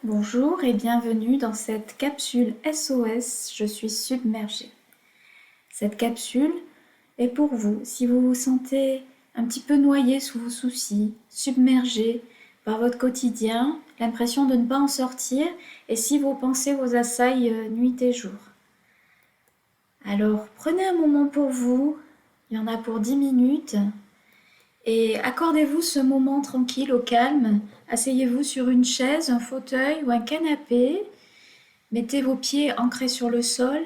Bonjour et bienvenue dans cette capsule SOS Je suis submergée. Cette capsule est pour vous si vous vous sentez un petit peu noyé sous vos soucis, submergé par votre quotidien, l'impression de ne pas en sortir et si vos pensées vous assaillent nuit et jour. Alors prenez un moment pour vous, il y en a pour 10 minutes et accordez-vous ce moment tranquille au calme. Asseyez-vous sur une chaise, un fauteuil ou un canapé. Mettez vos pieds ancrés sur le sol.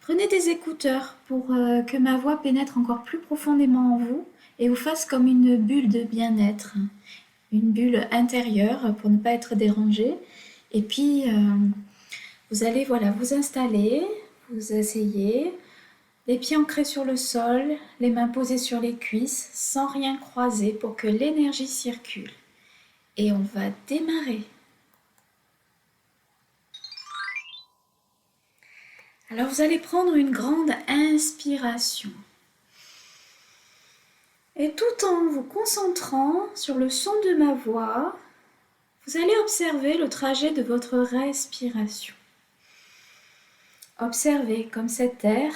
Prenez des écouteurs pour que ma voix pénètre encore plus profondément en vous et vous fasse comme une bulle de bien-être, une bulle intérieure pour ne pas être dérangé. Et puis, vous allez vous installer, vous asseyez, les pieds ancrés sur le sol, les mains posées sur les cuisses, sans rien croiser pour que l'énergie circule. Et on va démarrer. Alors vous allez prendre une grande inspiration. Et tout en vous concentrant sur le son de ma voix, vous allez observer le trajet de votre respiration. Observez comme cet air,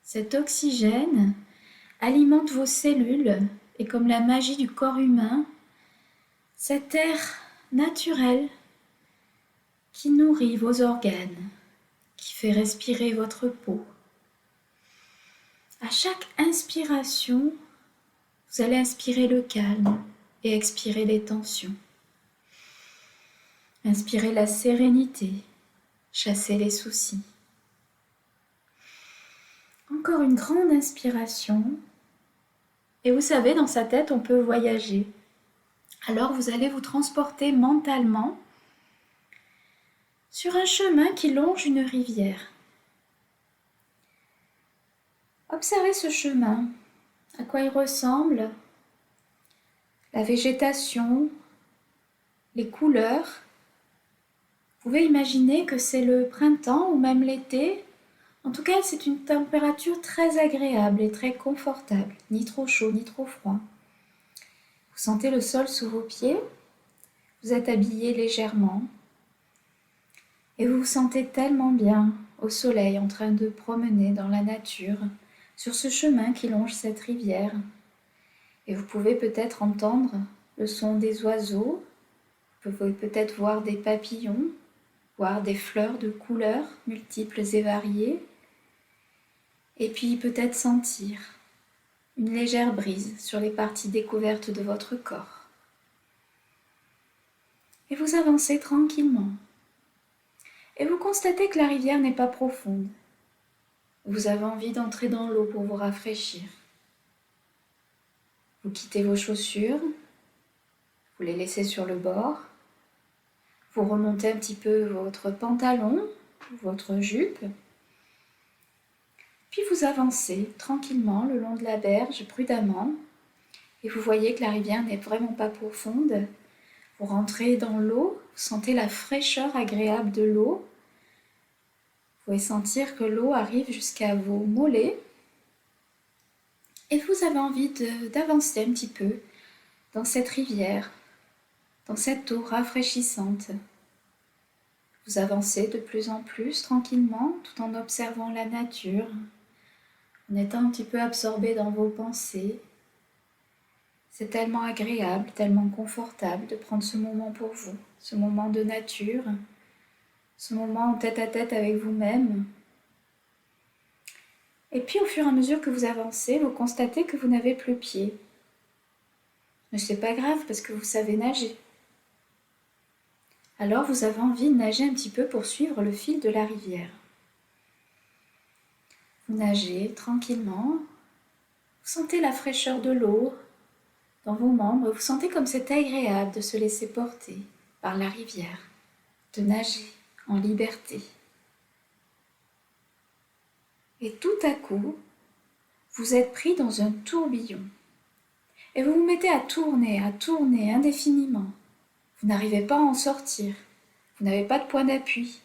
cet oxygène alimente vos cellules et comme la magie du corps humain, cet air naturel qui nourrit vos organes, qui fait respirer votre peau. À chaque inspiration, vous allez inspirer le calme et expirer les tensions. Inspirez la sérénité, chassez les soucis. Encore une grande inspiration. Et vous savez, dans sa tête, on peut voyager. Alors vous allez vous transporter mentalement sur un chemin qui longe une rivière. Observez ce chemin, à quoi il ressemble, la végétation, les couleurs. Vous pouvez imaginer que c'est le printemps ou même l'été. En tout cas, c'est une température très agréable et très confortable, ni trop chaud ni trop froid. Vous sentez le sol sous vos pieds, vous êtes habillé légèrement et vous vous sentez tellement bien au soleil en train de promener dans la nature sur ce chemin qui longe cette rivière. Et vous pouvez peut-être entendre le son des oiseaux, vous pouvez peut-être voir des papillons, voir des fleurs de couleurs multiples et variées. Et puis peut-être sentir une légère brise sur les parties découvertes de votre corps. Et vous avancez tranquillement. Et vous constatez que la rivière n'est pas profonde. Vous avez envie d'entrer dans l'eau pour vous rafraîchir. Vous quittez vos chaussures, vous les laissez sur le bord. Vous remontez un petit peu votre pantalon, votre jupe. Puis vous avancez tranquillement le long de la berge, prudemment, et vous voyez que la rivière n'est vraiment pas profonde. Vous rentrez dans l'eau, vous sentez la fraîcheur agréable de l'eau. Vous pouvez sentir que l'eau arrive jusqu'à vos mollets. Et vous avez envie d'avancer un petit peu dans cette rivière, dans cette eau rafraîchissante. Vous avancez de plus en plus tranquillement tout en observant la nature, en étant un petit peu absorbé dans vos pensées. C'est tellement agréable, tellement confortable de prendre ce moment pour vous, ce moment de nature, ce moment en tête-à-tête avec vous-même. Et puis au fur et à mesure que vous avancez, vous constatez que vous n'avez plus pied. Mais c'est pas grave parce que vous savez nager. Alors vous avez envie de nager un petit peu pour suivre le fil de la rivière. Vous nagez tranquillement, vous sentez la fraîcheur de l'eau dans vos membres, vous sentez comme c'est agréable de se laisser porter par la rivière, de nager en liberté. Et tout à coup, vous êtes pris dans un tourbillon. Et vous vous mettez à tourner indéfiniment. Vous n'arrivez pas à en sortir. Vous n'avez pas de point d'appui.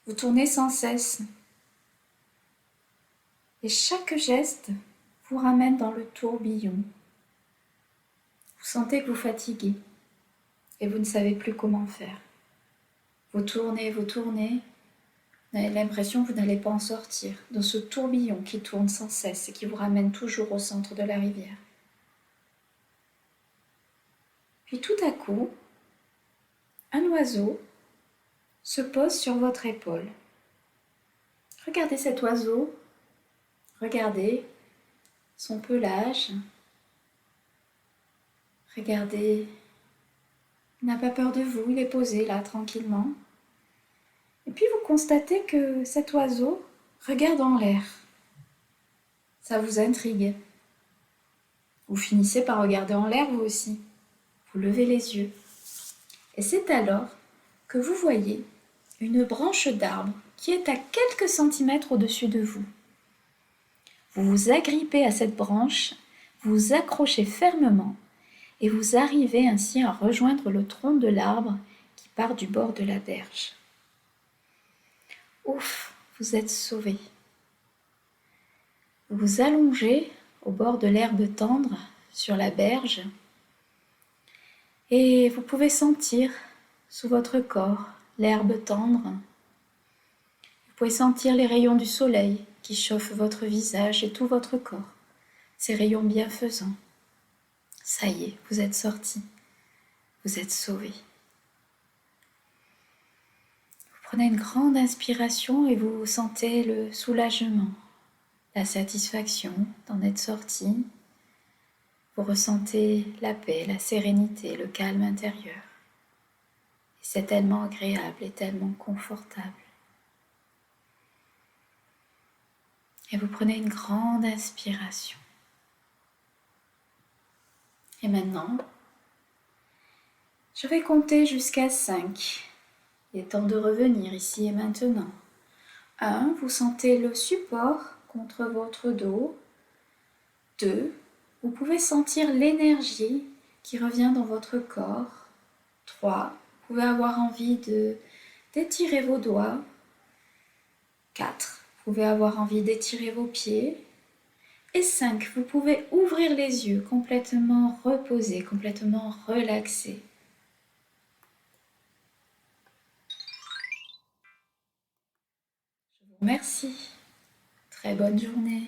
Vous tournez sans cesse. Et chaque geste vous ramène dans le tourbillon. Vous sentez que vous fatiguez et vous ne savez plus comment faire. vous tournez. Vous avez l'impression que vous n'allez pas en sortir, dans ce tourbillon qui tourne sans cesse et qui vous ramène toujours au centre de la rivière. Puis tout à coup, un oiseau se pose sur votre épaule. Regardez cet oiseau, regardez son pelage, regardez, il n'a pas peur de vous, il est posé là tranquillement. Et puis vous constatez que cet oiseau regarde en l'air. Ça vous intrigue. Vous finissez par regarder en l'air vous aussi. Vous levez les yeux. Et c'est alors que vous voyez une branche d'arbre qui est à quelques centimètres au-dessus de vous. Vous vous agrippez à cette branche, vous vous accrochez fermement et vous arrivez ainsi à rejoindre le tronc de l'arbre qui part du bord de la berge. Ouf, vous êtes sauvé. Vous vous allongez au bord de l'herbe tendre sur la berge et vous pouvez sentir sous votre corps l'herbe tendre. Vous pouvez sentir les rayons du soleil qui chauffent votre visage et tout votre corps, ces rayons bienfaisants. Ça y est, vous êtes sorti, vous êtes sauvé. Vous prenez une grande inspiration et vous sentez le soulagement, la satisfaction d'en être sorti. Vous ressentez la paix, la sérénité, le calme intérieur. Et c'est tellement agréable et tellement confortable. Et vous prenez une grande inspiration. Et maintenant, je vais compter jusqu'à 5. Il est temps de revenir ici et maintenant. 1, vous sentez le support contre votre dos. 2, vous pouvez sentir l'énergie qui revient dans votre corps. 3, vous pouvez avoir envie d'étirer vos doigts. 4, vous pouvez avoir envie d'étirer vos pieds. Et 5, vous pouvez ouvrir les yeux complètement reposés, complètement relaxés. Je vous remercie. Très bonne journée.